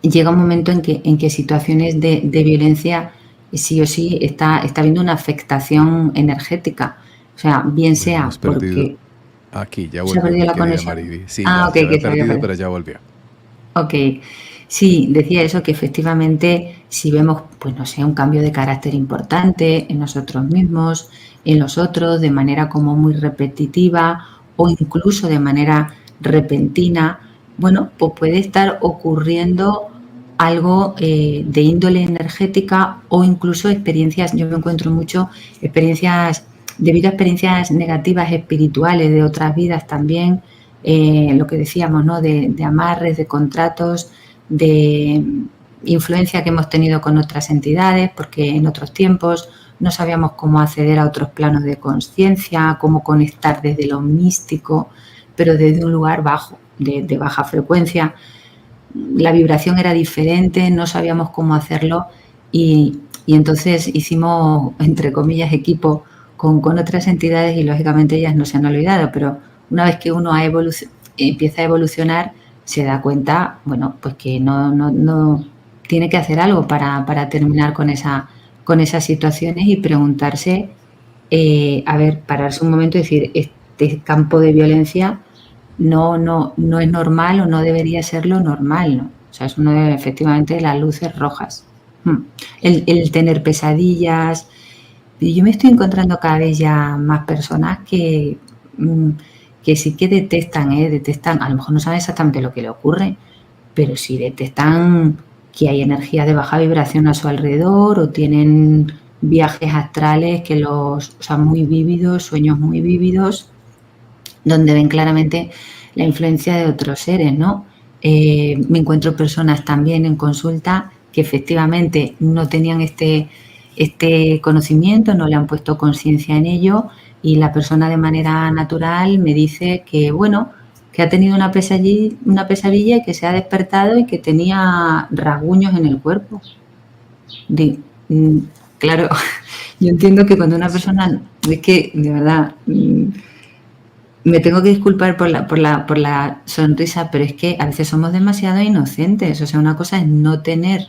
llega un momento en que situaciones de violencia sí o sí está habiendo una afectación energética. O sea, bien Bueno, sea hemos perdido. porque Aquí, ya se ha volvió perdido mi la querida conexión. Mariby. Sí, Ah, ya ok, se había que se había perdido, perdido. pero ya volvió. Ok, sí, decía eso, que efectivamente si vemos, pues no sé, un cambio de carácter importante en nosotros mismos, en los otros, de manera como muy repetitiva o incluso de manera repentina, bueno, pues puede estar ocurriendo algo de índole energética o incluso experiencias, yo me encuentro mucho experiencias, debido a experiencias negativas espirituales de otras vidas también, lo que decíamos, ¿no? De amarres, de contratos, de influencia que hemos tenido con otras entidades, porque en otros tiempos no sabíamos cómo acceder a otros planos de conciencia, cómo conectar desde lo místico, pero desde un lugar bajo, de baja frecuencia. La vibración era diferente, no sabíamos cómo hacerlo y entonces hicimos, entre comillas, equipo con otras entidades y lógicamente ellas no se han olvidado, pero una vez que uno empieza a evolucionar, se da cuenta, bueno, pues que no tiene que hacer algo para terminar con esas situaciones y preguntarse, a ver, pararse un momento y decir, este campo de violencia no es normal o no debería ser lo normal, ¿no? O sea, es uno de, efectivamente, las luces rojas. El tener pesadillas. Y yo me estoy encontrando cada vez ya más personas que sí que detectan, a lo mejor no saben exactamente lo que le ocurre, pero sí detectan que hay energía de baja vibración a su alrededor o tienen viajes astrales o sea, muy vívidos, sueños muy vívidos, donde ven claramente la influencia de otros seres, ¿no? Me encuentro personas también en consulta que efectivamente no tenían este conocimiento, no le han puesto conciencia en ello y la persona de manera natural me dice que, bueno, que ha tenido una pesadilla y que se ha despertado y que tenía rasguños en el cuerpo. De, claro, yo entiendo que cuando una persona, es que de verdad, me tengo que disculpar por la sonrisa, pero es que a veces somos demasiado inocentes. O sea, una cosa es no tener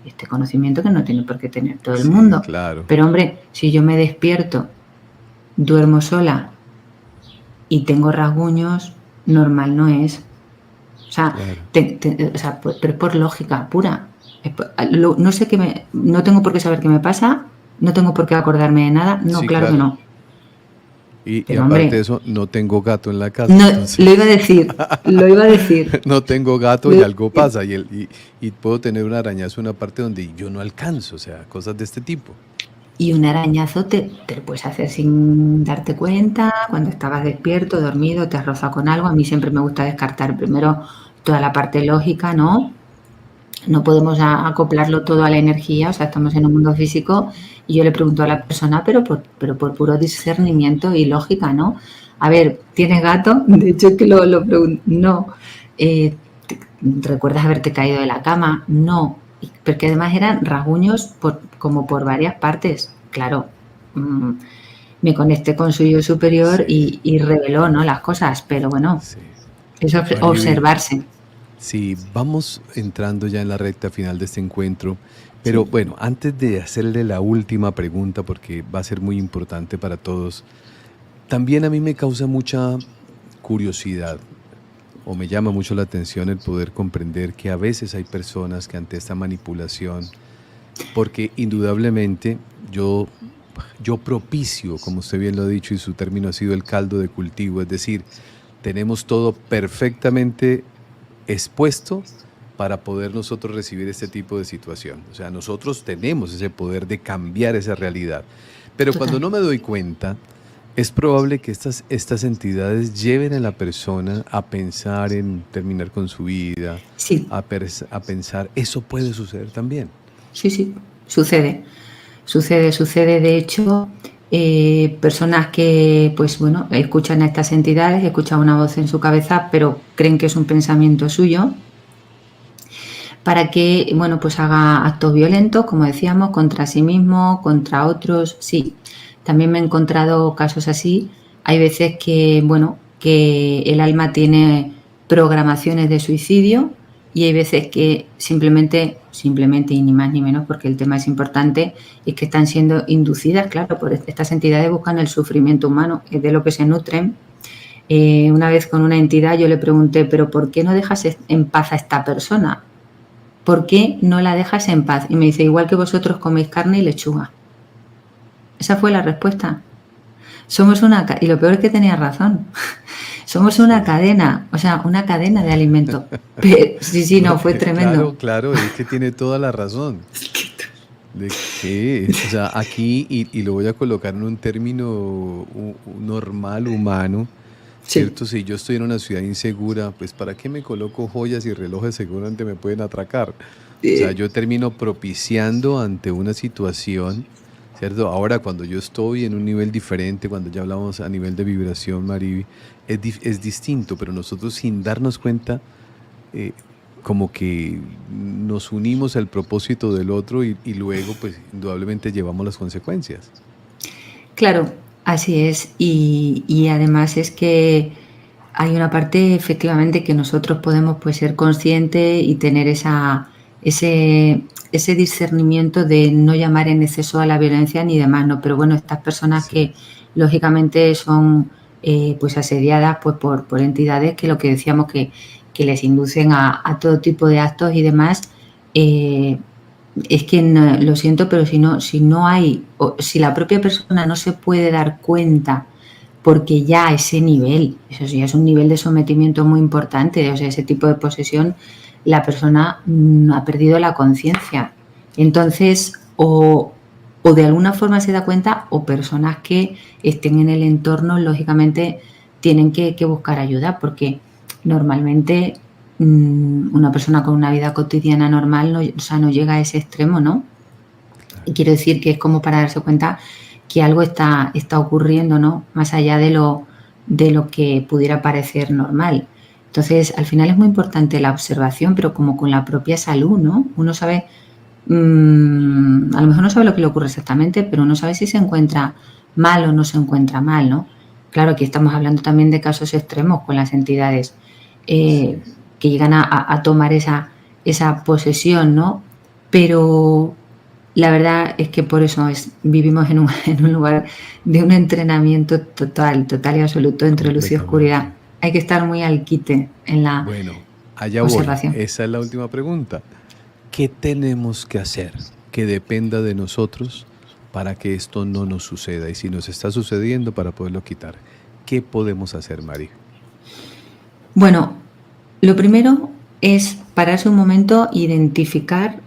este conocimiento que no tiene por qué tener todo el Sí, mundo. claro. Pero hombre, si yo me despierto, duermo sola y tengo rasguños, normal no es. O sea, Claro. pero es por lógica pura. No sé no tengo por qué saber qué me pasa, no tengo por qué acordarme de nada. No, Sí, claro que claro. no. Y Pero aparte de hombre, eso, no tengo gato en la casa, no, lo entonces iba a decir, lo iba a decir. no tengo gato Lo- y algo pasa y puedo tener un arañazo en una parte donde yo no alcanzo, o sea, cosas de este tipo. Y un arañazo te lo puedes hacer sin darte cuenta, cuando estabas despierto, dormido, te has rozado con algo. A mí siempre me gusta descartar primero toda la parte lógica, ¿no? No podemos acoplarlo todo a la energía, o sea, estamos en un mundo físico y yo le pregunto a la persona, pero por puro discernimiento y lógica, ¿no? A ver, ¿tienes gato? De hecho, es que lo pregunto, no. Eh, ¿Recuerdas haberte caído de la cama? No. Porque además eran rasguños como por varias partes, claro. me conecté con su yo superior Sí, y reveló, ¿no?, las cosas, pero bueno, sí. es Mariby, observarse. sí, vamos entrando ya en la recta final de este encuentro, pero Sí, bueno, antes de hacerle la última pregunta, porque va a ser muy importante para todos, también a mí me causa mucha curiosidad o me llama mucho la atención el poder comprender que a veces hay personas que ante esta manipulación, porque indudablemente yo propicio, como usted bien lo ha dicho y su término ha sido el caldo de cultivo, es decir, tenemos todo perfectamente expuesto para poder nosotros recibir este tipo de situación. O sea, nosotros tenemos ese poder de cambiar esa realidad. Pero cuando total. no me doy cuenta, es probable que estas entidades lleven a la persona a pensar en terminar con su vida, Sí, a pensar, eso puede suceder también. sí, sí, sucede. Sucede. De hecho, personas que, pues bueno, escuchan a estas entidades, escuchan una voz en su cabeza, pero creen que es un pensamiento suyo, para que, bueno, pues haga actos violentos, como decíamos, contra sí mismo, contra otros. Sí, también me he encontrado casos así. Hay veces que, bueno, que el alma tiene programaciones de suicidio y hay veces que simplemente y ni más ni menos, porque el tema es importante, es que están siendo inducidas, claro, por estas entidades buscan el sufrimiento humano, es de lo que se nutren. Una vez con una entidad yo le pregunté, pero ¿por qué no dejas en paz a esta persona? ¿Por qué no la dejas en paz? Y me dice, igual que vosotros coméis carne y lechuga. Esa fue la respuesta. Y lo peor es que tenía razón. Somos una Sí. cadena, o sea, una cadena de alimento. Sí, no, fue Claro, tremendo. claro, es que tiene toda la razón. De que, o sea, aquí, y lo voy a colocar en un término normal, humano, Sí, ¿cierto? Si yo estoy en una ciudad insegura, pues ¿para qué me coloco joyas y relojes seguramente me pueden atracar? O sea, yo termino propiciando ante una situación, ¿cierto? Ahora, cuando yo estoy en un nivel diferente, cuando ya hablamos a nivel de vibración, Mariby, es distinto, pero nosotros sin darnos cuenta, eh, como que nos unimos al propósito del otro y luego, pues, indudablemente llevamos las consecuencias. claro, así es. Y además es que hay una parte efectivamente que nosotros podemos, pues, ser conscientes y tener ese discernimiento de no llamar en exceso a la violencia ni demás, ¿no? Pero bueno, estas personas Sí, que lógicamente son, pues, asediadas, pues, por entidades que lo que decíamos que les inducen a todo tipo de actos y demás, eh, es que no, lo siento, pero si no hay, o si la propia persona no se puede dar cuenta, porque ya a ese nivel, eso sí, es un nivel de sometimiento muy importante, o sea, ese tipo de posesión, la persona ha perdido la conciencia. Entonces, o de alguna forma se da cuenta, o personas que estén en el entorno, lógicamente, tienen que buscar ayuda, porque normalmente una persona con una vida cotidiana normal no, o sea, no llega a ese extremo, ¿no? Y claro. quiero decir que es como para darse cuenta que algo está ocurriendo, ¿no? Más allá de lo que pudiera parecer normal. Entonces, al final es muy importante la observación, pero como con la propia salud, ¿no? Uno sabe, a lo mejor no sabe lo que le ocurre exactamente, pero uno sabe si se encuentra mal o no se encuentra mal, ¿no? Claro, aquí estamos hablando también de casos extremos con las entidades Sí. eh, que llegan a tomar esa posesión, ¿no? Pero la verdad es que por eso vivimos en un, en un lugar de un entrenamiento total y absoluto entre luz y Completamente. oscuridad. Hay que estar muy al quite en la Bueno, allá voy. observación. Esa es la última pregunta. ¿Qué tenemos que hacer que dependa de nosotros para que esto no nos suceda? Y si nos está sucediendo, para poderlo quitar. ¿Qué podemos hacer, Mari? Bueno, lo primero es pararse un momento e identificar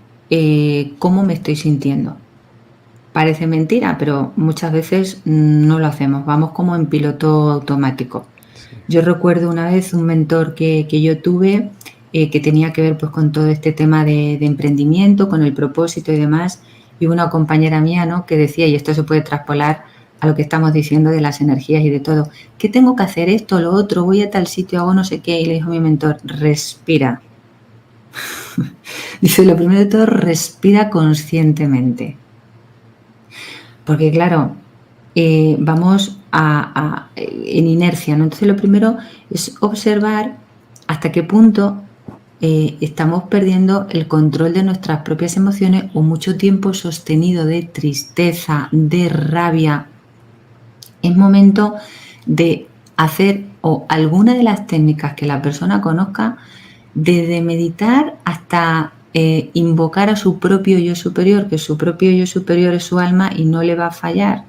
cómo me estoy sintiendo. Parece mentira, pero muchas veces no lo hacemos, vamos como en piloto automático. Sí, Yo recuerdo una vez un mentor que yo tuve, que tenía que ver, pues, con todo este tema de emprendimiento, con el propósito y demás, y una compañera mía, ¿no?, que decía, y esto se puede traspolar a lo que estamos diciendo de las energías y de todo: "¿Qué tengo que hacer? Esto, lo otro, voy a tal sitio, hago no sé qué", y le dijo mi mentor: "Respira". Dice: "Lo primero de todo, respira conscientemente". Porque claro, vamos en inercia, ¿no? Entonces lo primero es observar hasta qué punto estamos perdiendo el control de nuestras propias emociones o mucho tiempo sostenido de tristeza, de rabia. Es momento de hacer o alguna de las técnicas que la persona conozca, desde meditar hasta invocar a su propio yo superior, que su propio yo superior es su alma y no le va a fallar.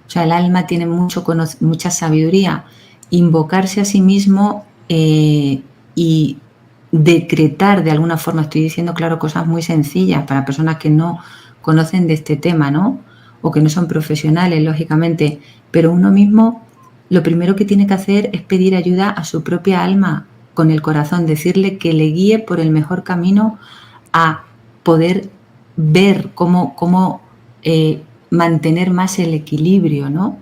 O sea, el alma tiene mucha sabiduría. Invocarse a sí mismo y decretar de alguna forma, estoy diciendo, claro, cosas muy sencillas para personas que no conocen de este tema, ¿no? O que no son profesionales, lógicamente, pero uno mismo lo primero que tiene que hacer es pedir ayuda a su propia alma con el corazón, decirle que le guíe por el mejor camino a poder ver cómo mantener más el equilibrio, ¿no?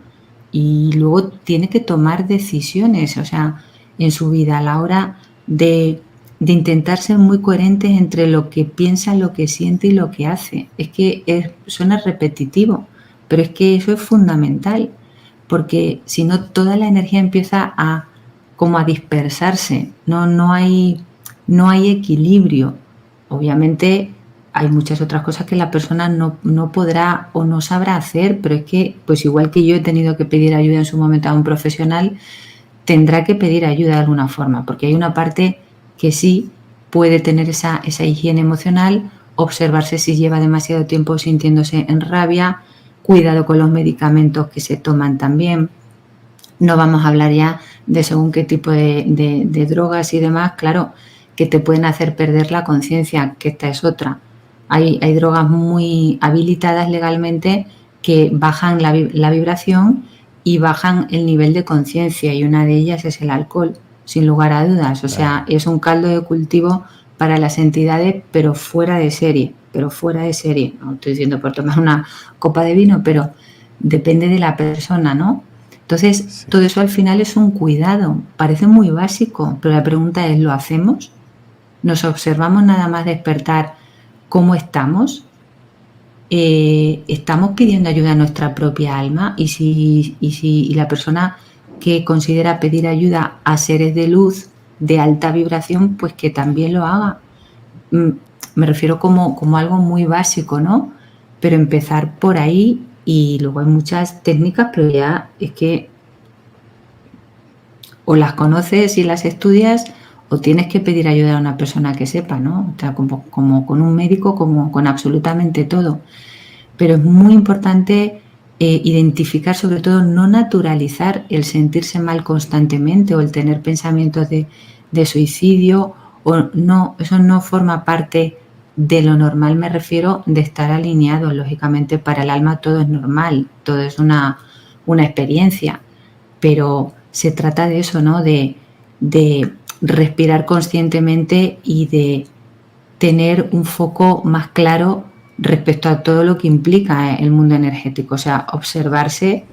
Y luego tiene que tomar decisiones, o sea, en su vida a la hora de intentar ser muy coherentes entre lo que piensa, lo que siente y lo que hace. Es que suena repetitivo, pero es que eso es fundamental, porque si no toda la energía empieza como a dispersarse, no hay equilibrio. Obviamente hay muchas otras cosas que la persona no podrá o no sabrá hacer, pero es que, pues igual que yo he tenido que pedir ayuda en su momento a un profesional, tendrá que pedir ayuda de alguna forma, porque hay una parte que sí puede tener esa higiene emocional, observarse si lleva demasiado tiempo sintiéndose en rabia, cuidado con los medicamentos que se toman también. No vamos a hablar ya de según qué tipo de drogas y demás, claro, que te pueden hacer perder la conciencia, que esta es otra. Hay drogas muy habilitadas legalmente que bajan la vibración y bajan el nivel de conciencia, y una de ellas es el alcohol, sin lugar a dudas. O sea, es un caldo de cultivo para las entidades, pero fuera de serie. No estoy diciendo por tomar una copa de vino, pero depende de la persona, ¿no? Entonces, Sí. todo eso al final es un cuidado. Parece muy básico, pero la pregunta es, ¿lo hacemos? ¿Nos observamos nada más despertar cómo estamos? ¿Estamos pidiendo ayuda a nuestra propia alma? Y la persona que considera pedir ayuda a seres de luz de alta vibración, pues que también lo haga. Me refiero como algo muy básico, ¿no? Pero empezar por ahí, y luego hay muchas técnicas, pero ya es que o las conoces y las estudias o tienes que pedir ayuda a una persona que sepa, ¿no? O sea, como con un médico, como con absolutamente todo. Pero es muy importante identificar, sobre todo, no naturalizar el sentirse mal constantemente o el tener pensamientos de suicidio, o no, eso no forma parte de lo normal. Me refiero de estar alineado. Lógicamente, para el alma todo es normal, todo es una experiencia, pero se trata de eso, ¿no? De respirar conscientemente y de tener un foco más claro respecto a todo lo que implica el mundo energético, o sea, observarse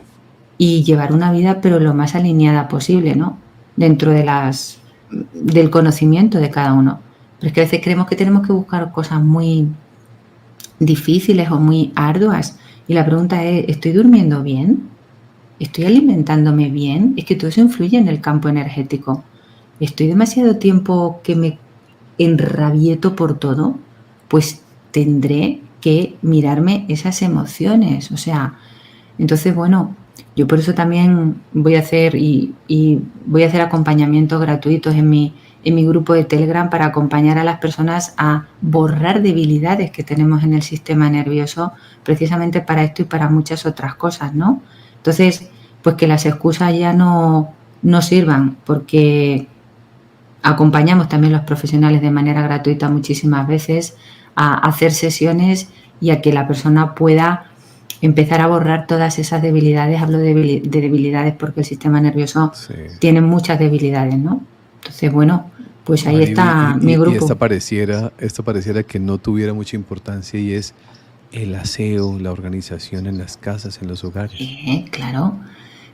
y llevar una vida pero lo más alineada posible, ¿no? Dentro del conocimiento de cada uno. Pero es que a veces creemos que tenemos que buscar cosas muy difíciles o muy arduas, y la pregunta es, ¿estoy durmiendo bien? ¿Estoy alimentándome bien? Es que todo eso influye en el campo energético. ¿Estoy demasiado tiempo que me enrabieto por todo? Pues tendré que mirarme esas emociones. O sea, entonces, bueno, yo por eso también voy a hacer y voy a hacer acompañamientos gratuitos en mi grupo de Telegram para acompañar a las personas a borrar debilidades que tenemos en el sistema nervioso, precisamente para esto y para muchas otras cosas, ¿no? Entonces, pues que las excusas ya no sirvan, porque acompañamos también los profesionales de manera gratuita muchísimas veces a hacer sesiones y a que la persona pueda empezar a borrar todas esas debilidades. Hablo de debilidades porque el sistema nervioso tiene muchas debilidades, ¿no? Entonces, bueno, pues ahí está mi grupo. Y esta pareciera que no tuviera mucha importancia, y es el aseo, la organización en las casas, en los hogares.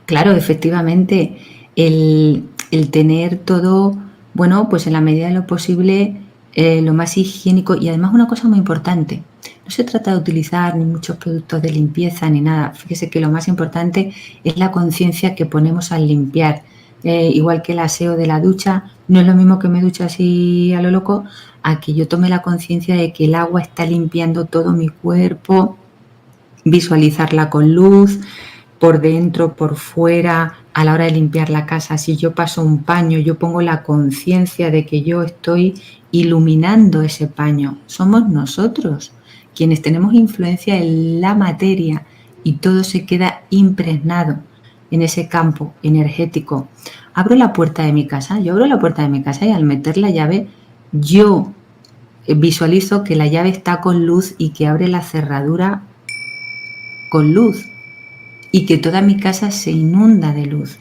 Claro, efectivamente, el tener todo, bueno, pues en la medida de lo posible, lo más higiénico. Y además una cosa muy importante, no se trata de utilizar ni muchos productos de limpieza ni nada. Fíjese que lo más importante es la conciencia que ponemos al limpiar. Igual que el aseo de la ducha, no es lo mismo que me duche así a lo loco, a que yo tome la conciencia de que el agua está limpiando todo mi cuerpo, visualizarla con luz, por dentro, por fuera, a la hora de limpiar la casa. Si yo paso un paño, yo pongo la conciencia de que yo estoy iluminando ese paño. Somos nosotros quienes tenemos influencia en la materia y todo se queda impregnado en ese campo energético. Abro la puerta de mi casa, yo abro la puerta de mi casa y al meter la llave, yo visualizo que la llave está con luz y que abre la cerradura con luz y que toda mi casa se inunda de luz.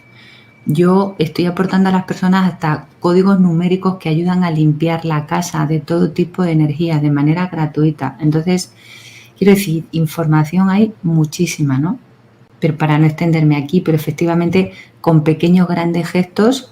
Yo estoy aportando a las personas hasta códigos numéricos que ayudan a limpiar la casa de todo tipo de energía de manera gratuita. Entonces, quiero decir, información hay muchísima, ¿no? Pero para no extenderme aquí, pero efectivamente con pequeños grandes gestos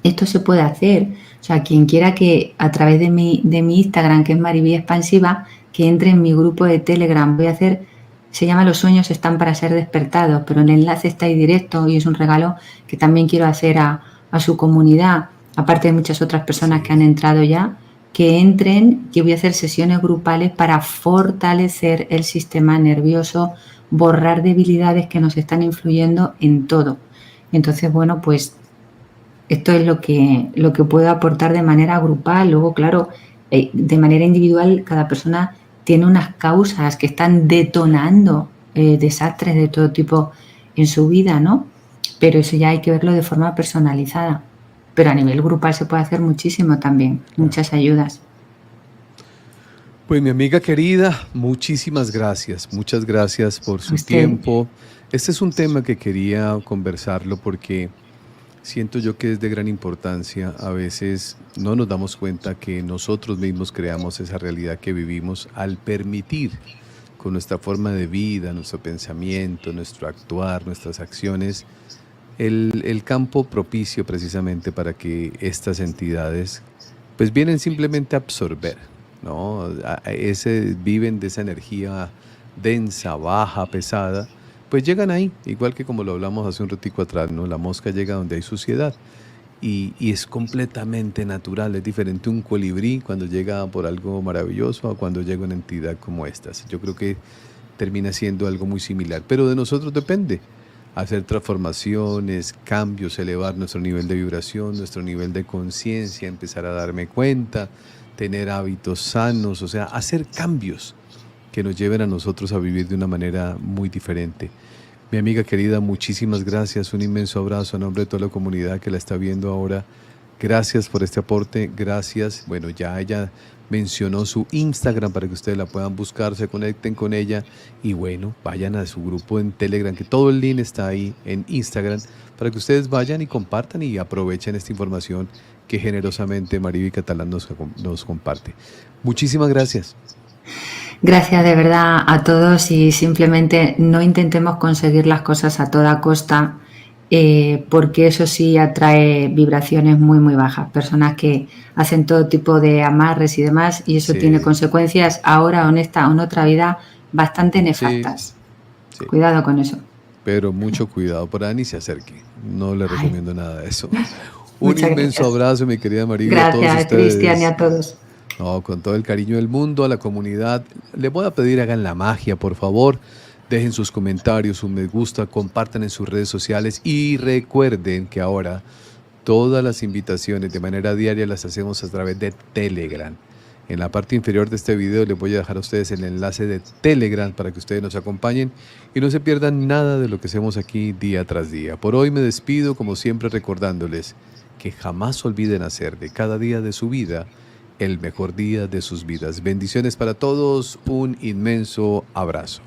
esto se puede hacer. O sea, quien quiera que a través de mi Instagram, que es Marivía Expansiva, que entre en mi grupo de Telegram. Voy a hacer, se llama Los sueños están para ser despertados, pero el enlace está ahí directo y es un regalo que también quiero hacer a su comunidad, aparte de muchas otras personas que han entrado ya, que entren, que voy a hacer sesiones grupales para fortalecer el sistema nervioso, borrar debilidades que nos están influyendo en todo. Entonces, bueno, pues esto es lo que puedo aportar de manera grupal. Luego, claro, de manera individual, cada persona tiene unas causas que están detonando desastres de todo tipo en su vida, ¿no? Pero eso ya hay que verlo de forma personalizada. Pero a nivel grupal se puede hacer muchísimo también, muchas ayudas. Pues mi amiga querida, muchísimas gracias. Muchas gracias por su tiempo. Este es un tema que quería conversarlo porque siento yo que es de gran importancia. A veces no nos damos cuenta que nosotros mismos creamos esa realidad que vivimos al permitir con nuestra forma de vida, nuestro pensamiento, nuestro actuar, nuestras acciones, el campo propicio precisamente para que estas entidades pues vienen simplemente a absorber, ¿no? Viven de esa energía densa, baja, pesada, pues llegan ahí, igual que como lo hablamos hace un ratico atrás, ¿no? La mosca llega donde hay suciedad y es completamente natural, es diferente un colibrí cuando llega por algo maravilloso a cuando llega una entidad como estas. Yo creo que termina siendo algo muy similar, pero de nosotros depende hacer transformaciones, cambios, elevar nuestro nivel de vibración, nuestro nivel de conciencia, empezar a darme cuenta, tener hábitos sanos, o sea, hacer cambios que nos lleven a nosotros a vivir de una manera muy diferente. Mi amiga querida, muchísimas gracias, un inmenso abrazo a nombre de toda la comunidad que la está viendo ahora. Gracias por este aporte, gracias. Bueno, ya ella mencionó su Instagram para que ustedes la puedan buscar, se conecten con ella y bueno, vayan a su grupo en Telegram, que todo el link está ahí en Instagram, para que ustedes vayan y compartan y aprovechen esta información que generosamente Marivia Catalán nos comparte. Muchísimas gracias. Gracias de verdad a todos y simplemente no intentemos conseguir las cosas a toda costa, porque eso sí atrae vibraciones muy muy bajas, personas que hacen todo tipo de amarres y demás y eso tiene consecuencias ahora o en otra vida bastante nefastas. Sí. Cuidado con eso. Pero mucho cuidado, por ahí ni se acerque, no le recomiendo nada de eso. Un inmenso abrazo, mi querida Marivia. Gracias, a todos Cristian, y a todos. No, con todo el cariño del mundo, a la comunidad. Les voy a pedir, hagan la magia, por favor. Dejen sus comentarios, un me gusta, compartan en sus redes sociales y recuerden que ahora todas las invitaciones de manera diaria las hacemos a través de Telegram. En la parte inferior de este video les voy a dejar a ustedes el enlace de Telegram para que ustedes nos acompañen y no se pierdan nada de lo que hacemos aquí día tras día. Por hoy me despido, como siempre, recordándoles que jamás olviden hacer de cada día de su vida el mejor día de sus vidas. Bendiciones para todos, un inmenso abrazo.